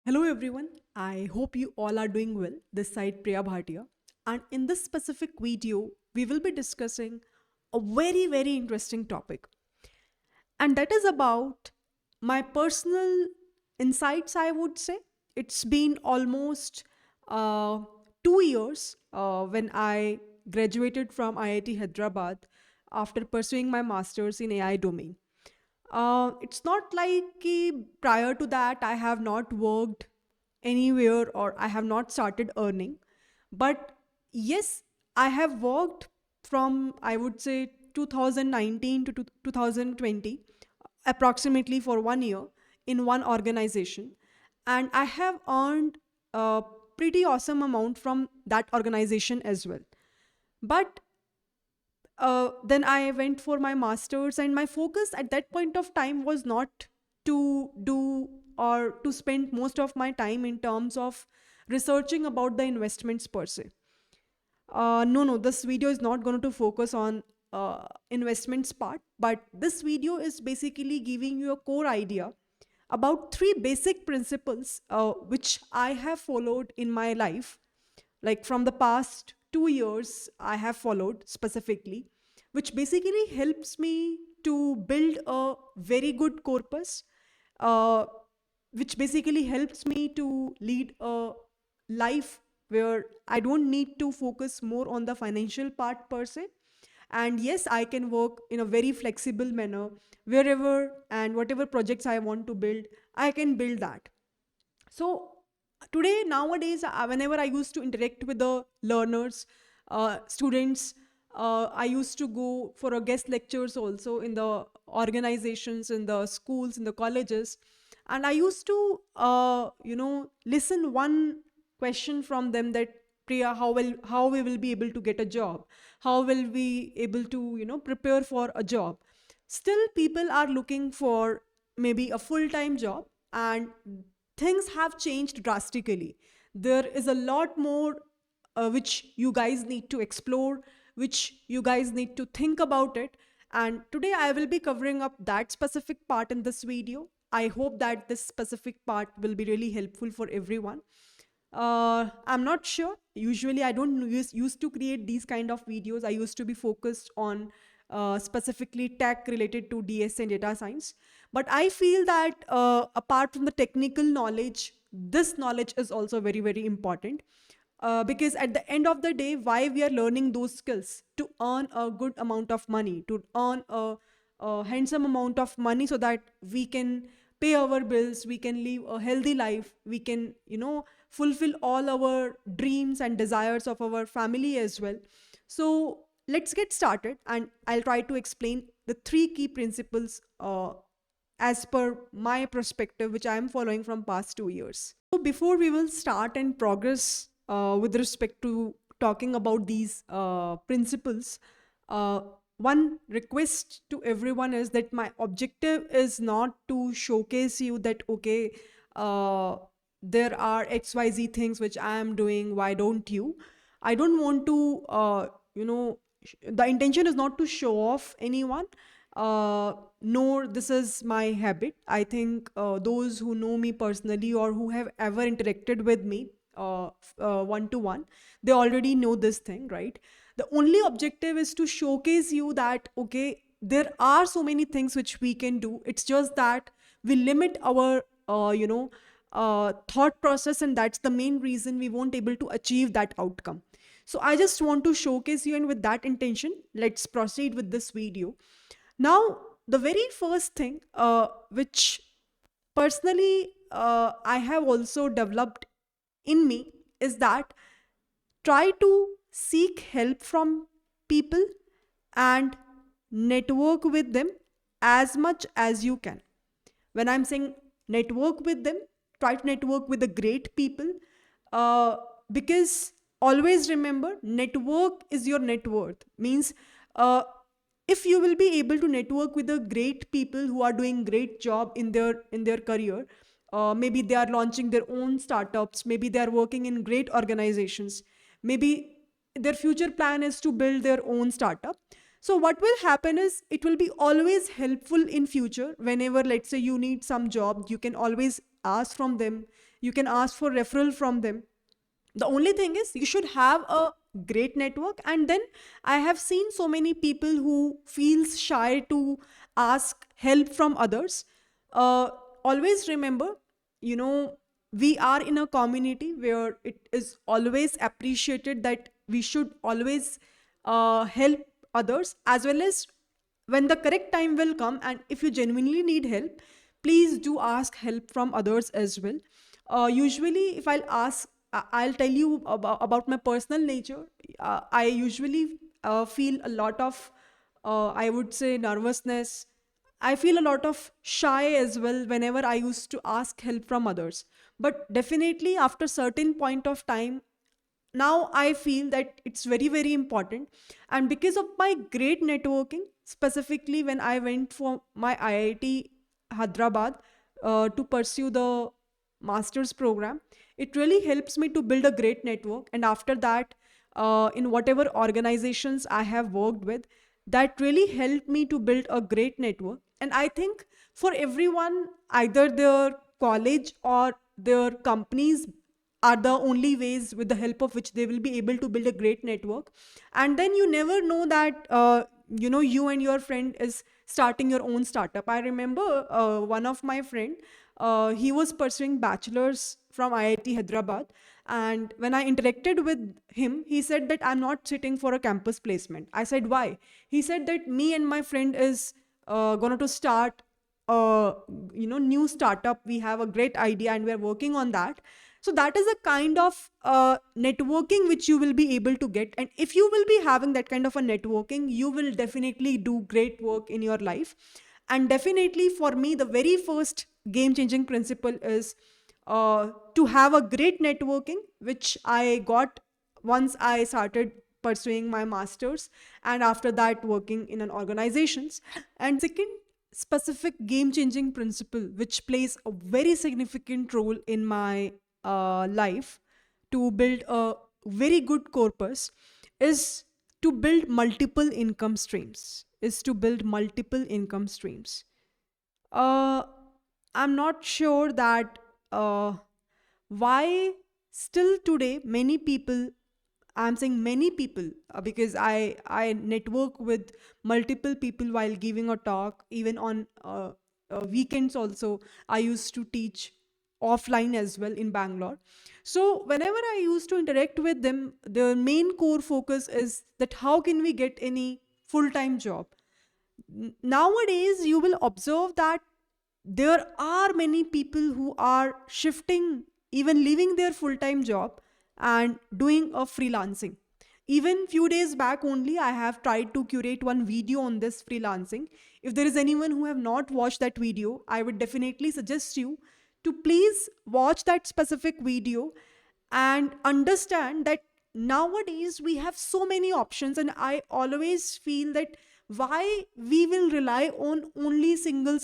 Hello everyone, I hope you all are doing well. This side Priya Bhatia. And in this specific video, we will be discussing a very interesting topic. And that is about my personal insights, I would say. It's been almost 2 years when I graduated from IIT Hyderabad after pursuing my master's in AI domain. It's not like prior to that I have not worked anywhere or I have not started earning. But yes, I have worked from, I would say, 2019 to 2020, approximately for 1 year in one organization. And I have earned a pretty awesome amount from that organization as well. But then I went for my master's, and my focus at that point of time was not to do or to spend most of my time in terms of researching about the investments per se. No, this video is not going to focus on investments part, but this video is basically giving you a core idea about three basic principles which I have followed in my life, like from the past 2 years I have followed specifically, which basically helps me to build a very good corpus, uh, which basically helps me to lead a life where I don't need to focus more on the financial part per se. And yes, I can work in a very flexible manner wherever and whatever projects I want to build, I can build that. So today, nowadays, whenever I used to interact with the learners, students, I used to go for a guest lectures also in the organizations, in the schools, in the colleges. And I used to, listen one question from them, that Priya, how we will be able to get a job? How will we able to, prepare for a job? Still, people are looking for maybe a full-time job, and things have changed drastically. There is a lot more which you guys need to explore, which you guys need to think about it. And today I will be covering up that specific part in this video. I hope that this specific part will be really helpful for everyone. I'm not sure. Usually, I don't used to create these kind of videos. I used to be focused on specifically tech related to DSA and data science. But I feel that apart from the technical knowledge, this knowledge is also very important. Because at the end of the day, why we are learning those skills? To earn a good amount of money, to earn a handsome amount of money, so that we can pay our bills, we can live a healthy life, we can, fulfill all our dreams and desires of our family as well. So let's get started, and I'll try to explain the three key principles as per my perspective, which I am following from past 2 years. So before we will start and progress with respect to talking about these principles, uh, one request to everyone is that my objective is not to showcase you that, okay, there are XYZ things which I am doing, why don't you? I don't want to, the intention is not to show off anyone, nor this is my habit. I think those who know me personally or who have ever interacted with me one to one, they already know this thing, right? The only objective is to showcase you that, okay, there are so many things which we can do. It's just that we limit our, thought process, and that's the main reason we won't able to achieve that outcome. So I just want to showcase you, and with that intention, let's proceed with this video. Now, the very first thing, which personally I have also developed in me, is that try to seek help from people and network with them as much as you can. When I'm saying network with them, try to network with the great people, uh, because always remember, network is your net worth. Means uh, if you will be able to network with the great people who are doing great job in their career, maybe they are launching their own startups, maybe they are working in great organizations, maybe their future plan is to build their own startup. So what will happen is, it will be always helpful in future. Whenever, let's say, you need some job, you can always ask from them, you can ask for referral from them. The only thing is you should have a great network. And then I have seen so many people who feels shy to ask help from others. uh, Always remember, you know, we are in a community where it is always appreciated that we should always help others, as well as when the correct time will come and if you genuinely need help, please do ask help from others as well. Usually if I'll ask, I'll tell you about my personal nature. I usually feel a lot of I would say nervousness. I feel a lot of shy as well whenever I used to ask help from others. But definitely after certain point of time, now I feel that it's very, very important. And because of my great networking, specifically when I went for my IIT Hyderabad to pursue the master's program, it really helps me to build a great network. And after that, in whatever organizations I have worked with, that really helped me to build a great network. And I think for everyone, either their college or their companies are the only ways with the help of which they will be able to build a great network. And then you never know that you know, you and your friend is starting your own startup. I remember one of my friend, he was pursuing bachelor's from IIT Hyderabad. And when I interacted with him, he said that I'm not sitting for a campus placement. I said, why? He said that me and my friend is going to start a, you know, new startup. We have a great idea and we're working on that. So that is a kind of networking which you will be able to get. And if you will be having that kind of a networking, you will definitely do great work in your life. And definitely for me, the very first game changing principle is to have a great networking, which I got once I started pursuing my masters, and after that working in an organizations. And second specific game changing principle which plays a very significant role in my life to build a very good corpus is to build multiple income streams, uh, I'm not sure that why still today many people, I'm saying many people, because I network with multiple people while giving a talk, even on weekends also. I used to teach offline as well in Bangalore. So whenever I used to interact with them, the main core focus is that how can we get any full-time job. Nowadays, you will observe that there are many people who are shifting, even leaving their full-time job and doing a freelancing. Even few days back only, I have tried to curate one video on this freelancing. If there is anyone who have not watched that video, I would definitely suggest you to please watch that specific video and understand that nowadays we have so many options. And I always feel that why we will rely on only single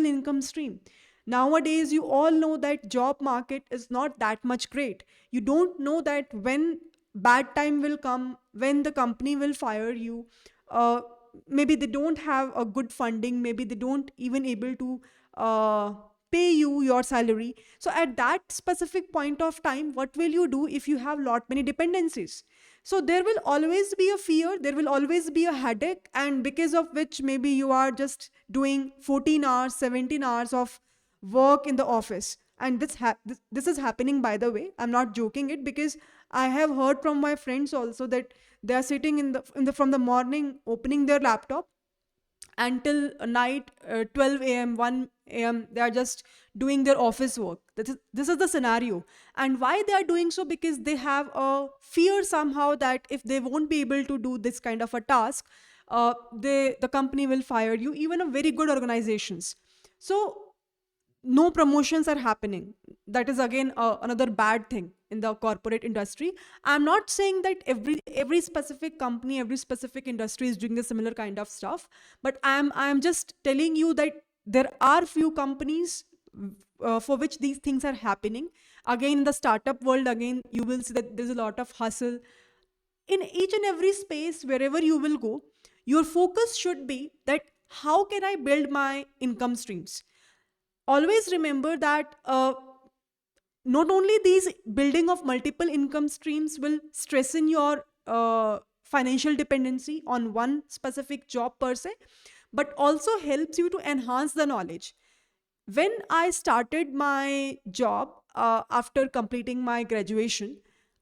income stream. Nowadays you all know that job market is not that much great. You don't know that when bad time will come, when the company will fire you. uh, Maybe they don't have a good funding, maybe they don't even able to uh, pay you your salary. So at that specific point of time, what will you do if you have lot many dependencies? So there will always be a fear, there will always be a headache, and because of which maybe you are just doing 14 hours 17 hours of work in the office. And this is happening, by the way, I'm not joking it, because I have heard from my friends also that they are sitting in the from the morning opening their laptop until night 12 a.m 1 a.m, they are just doing their office work. This is the scenario. And why they are doing so? Because they have a fear somehow that if they won't be able to do this kind of a task, the company will fire you, even a very good organizations. So no promotions are happening. That is again another bad thing in the corporate industry. I'm not saying that every specific company, every specific industry is doing a similar kind of stuff, but I'm just telling you that there are few companies for which these things are happening. Again, in the startup world, again you will see that there's a lot of hustle in each and every space. Wherever you will go, your focus should be that how can I build my income streams. always remember that not only these building of multiple income streams will strengthen your financial dependency on one specific job per se, but also helps you to enhance the knowledge. When I started my job after completing my graduation,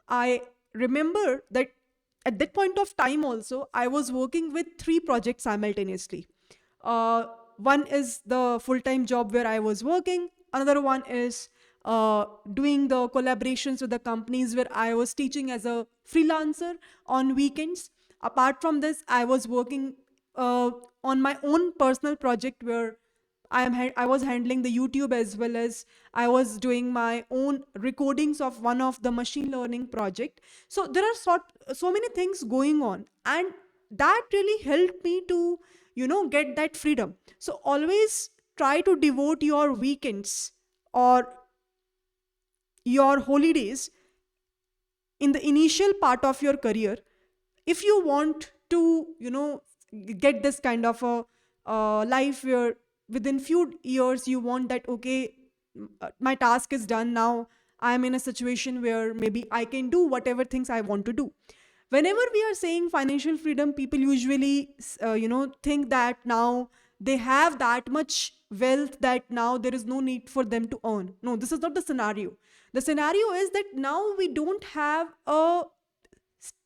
I remember that at that point of time also, I was working with three projects simultaneously. Uh, One is the full time job where I was working, another one is doing the collaborations with the companies where I was teaching as a freelancer on weekends. Apart from this, I was working uh, on my own personal project where I was handling the YouTube, as well as I was doing my own recordings of one of the machine learning project. So there are so many things going on, and that really helped me to get that freedom. So always try to devote your weekends or your holidays in the initial part of your career, if you want to get this kind of a life where within few years you want that, okay, my task is done now, I am in a situation where maybe I can do whatever things I want to do. Whenever we are saying financial freedom, people usually think that now they have that much wealth that now there is no need for them to earn. No, this is not the scenario. The scenario is that now we don't have a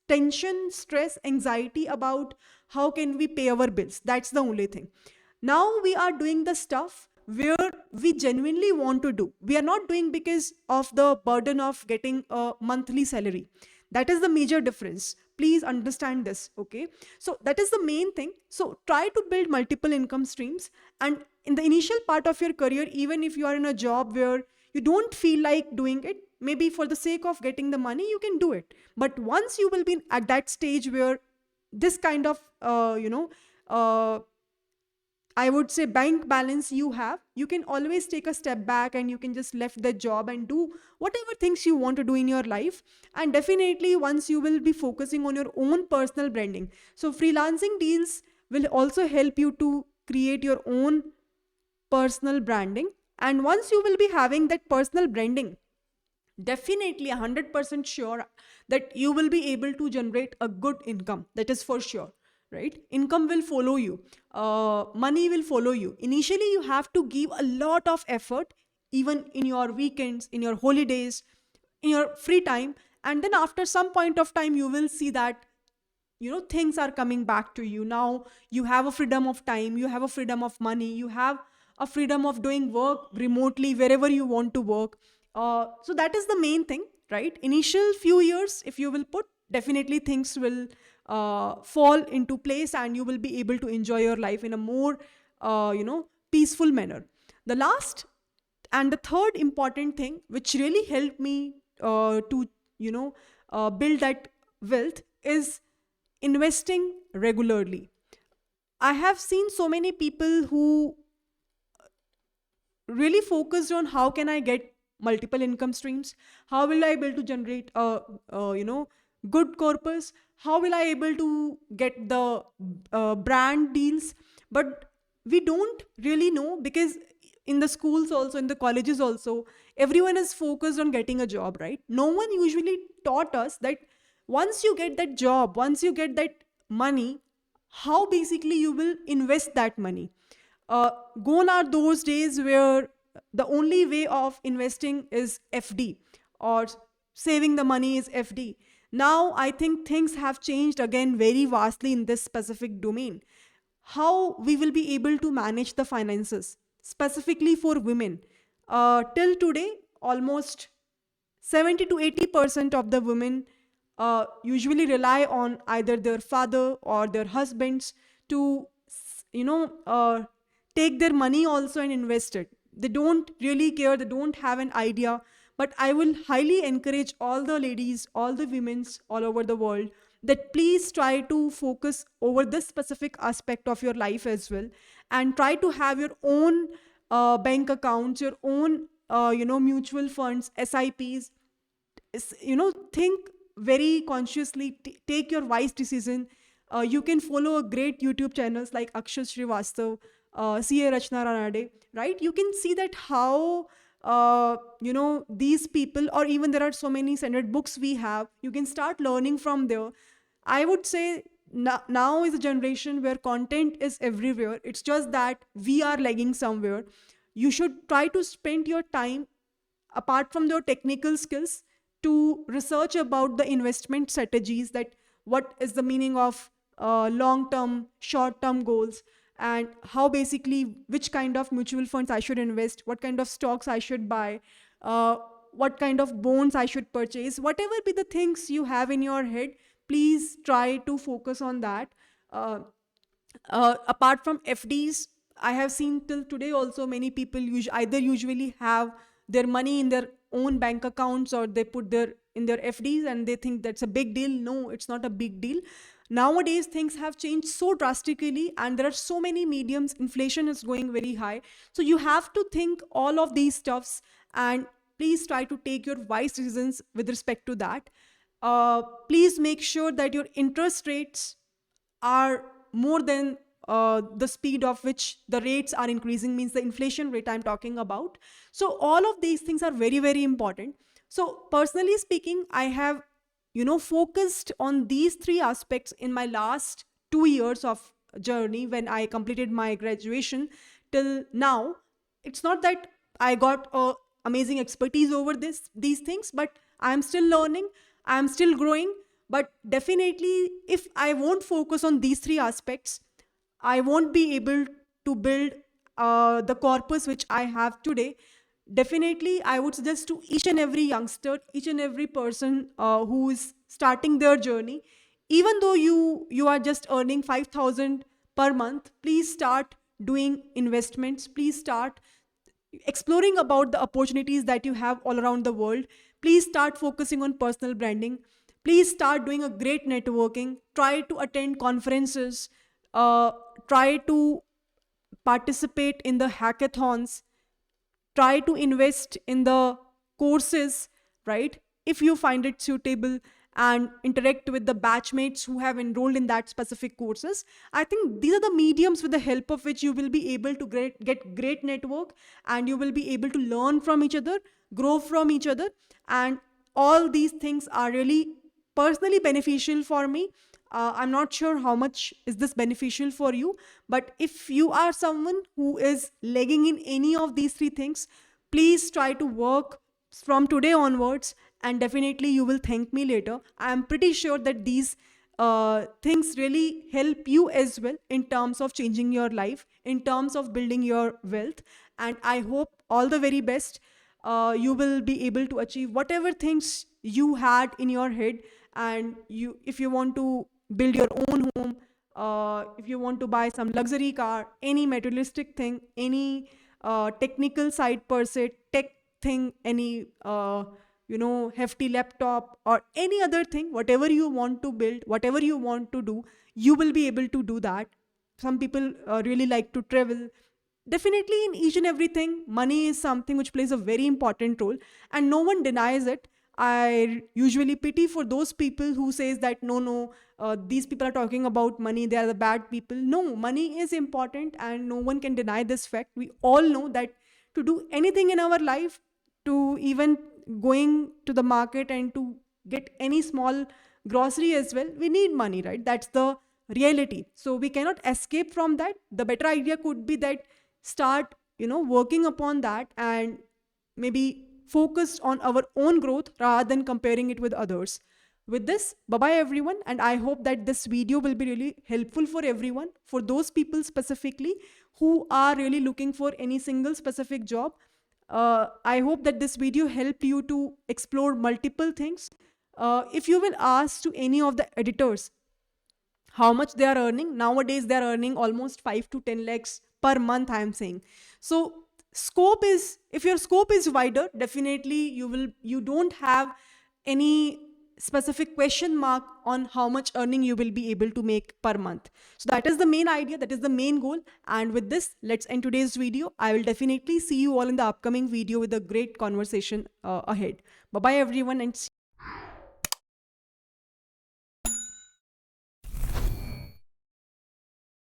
tension, stress, anxiety about how can we pay our bills. That's the only thing. Now we are doing the stuff where we genuinely want to do. We are not doing because of the burden of getting a monthly salary. That is the major difference. Please understand this, okay? So that is the main thing. So try to build multiple income streams. And in the initial part of your career, even if you are in a job where you don't feel like doing it, maybe for the sake of getting the money, you can do it. But once you will be at that stage where this kind of I would say bank balance you have, you can always take a step back and you can just left that job and do whatever things you want to do in your life. And definitely once you will be focusing on your own personal branding, so freelancing deals will also help you to create your own personal branding. And once you will be having that personal branding, definitely 100% sure that you will be able to generate a good income. That is for sure, right? Income will follow you, money will follow you. Initially you have to give a lot of effort, even in your weekends, in your holidays, in your free time. And then after some point of time you will see that things are coming back to you. Now you have a freedom of time, you have a freedom of money, you have a freedom of doing work remotely wherever you want to work. So that is the main thing, right? Initial few years if you will put, definitely things will fall into place and you will be able to enjoy your life in a more peaceful manner. The last and the third important thing which really helped me to build that wealth is investing regularly. I have seen so many people who really focused on how can I get multiple income streams, how will I able to generate a good corpus, how will I able to get the brand deals. But we don't really know, because in the schools also, in the colleges also, everyone is focused on getting a job, right? No one usually taught us that once you get that job, once you get that money, how basically you will invest that money. uh, Gone are those days where the only way of investing is FD, or saving the money is FD. Now I think things have changed again very vastly in this specific domain. How we will be able to manage the finances, specifically for women. Till today, almost 70 to 80% of the women usually rely on either their father or their husbands to you know uh, take their money also and invest it. They don't really care, they don't have an idea. But I will highly encourage all the ladies, all the women's all over the world, that please try to focus over this specific aspect of your life as well, and try to have your own bank accounts, your own mutual funds, SIPs. Think very consciously, take your wise decision. You can follow a great YouTube channels like Akshay Srivastav, CA Rachna Ranade, right? You can see that how these people, or even there are so many standard books we have, you can start learning from there. I would say now is a generation where content is everywhere. It's just that we are lagging somewhere. You should try to spend your time, apart from your technical skills, to research about the investment strategies, that what is the meaning of long term, short term goals, and how basically which kind of mutual funds I should invest, what kind of stocks I should buy, uh, what kind of bonds I should purchase. Whatever be the things you have in your head, please try to focus on that. uh, Apart from FDs, I have seen till today also many people either usually have their money in their own bank accounts, or they put their in their FDs and they think that's a big deal. No, it's not a big deal. Nowadays things have changed so drastically, and there are so many mediums. Inflation is going very high, so you have to think all of these stuffs, and please try to take your wise decisions with respect to that. Please make sure that your interest rates are more than the speed of which the rates are increasing, means the inflation rate I'm talking about. So all of these things are very, very important. So personally speaking, I have focused on these three aspects in my last 2 years of journey. When I completed my graduation till now, it's not that I got amazing expertise over these things, but I'm still learning, I'm still growing. But definitely, if I won't focus on these three aspects, I won't be able to build the corpus which I have today. Definitely, I would suggest to each and every youngster, each and every person who is starting their journey, even though you are just earning 5,000 per month, please start doing investments. Please start exploring about the opportunities that you have all around the world. Please start focusing on personal branding. Please start doing a great networking. Try to attend conferences. uh, Try to participate in the hackathons. Try to invest in the courses, right? If you find it suitable, and interact with the batchmates who have enrolled in that specific courses. I think these are the mediums with the help of which you will be able to get great network, and you will be able to learn from each other, grow from each other. And all these things are really personally beneficial for me. I'm not sure how much is this beneficial for you, but if you are someone who is lagging in any of these three things, please try to work from today onwards, and definitely you will thank me later. I'm pretty sure that these things really help you as well in terms of changing your life, in terms of building your wealth. And I hope all the very best. You will be able to achieve whatever things you had in your head. And if you want to build your own home, if you want to buy some luxury car, any materialistic thing, any technical side per se, tech thing, any hefty laptop, or any other thing, whatever you want to build, whatever you want to do, you will be able to do that. Some people really like to travel. Definitely, in each and everything, money is something which plays a very important role, and no one denies it. I usually pity for those people who says that no, no, these people are talking about money, they are the bad people. No, money is important, and no one can deny this fact. We all know that to do anything in our life, to even going to the market and to get any small grocery as well, we need money, right? That's the reality. So we cannot escape from that. The better idea could be that start working upon that, and maybe focused on our own growth rather than comparing it with others. With this, bye bye everyone, and I hope that this video will be really helpful for everyone, for those people specifically who are really looking for any single specific job. I hope that this video helped you to explore multiple things. If you will ask to any of the editors how much they are earning nowadays, they are earning almost 5 to 10 lakhs per month, I am saying. So scope is, if your scope is wider, definitely you don't have any specific question mark on how much earning you will be able to make per month. So that is the main idea, that is the main goal. And with this, let's end today's video. I will definitely see you all in the upcoming video with a great conversation ahead. Bye bye everyone, and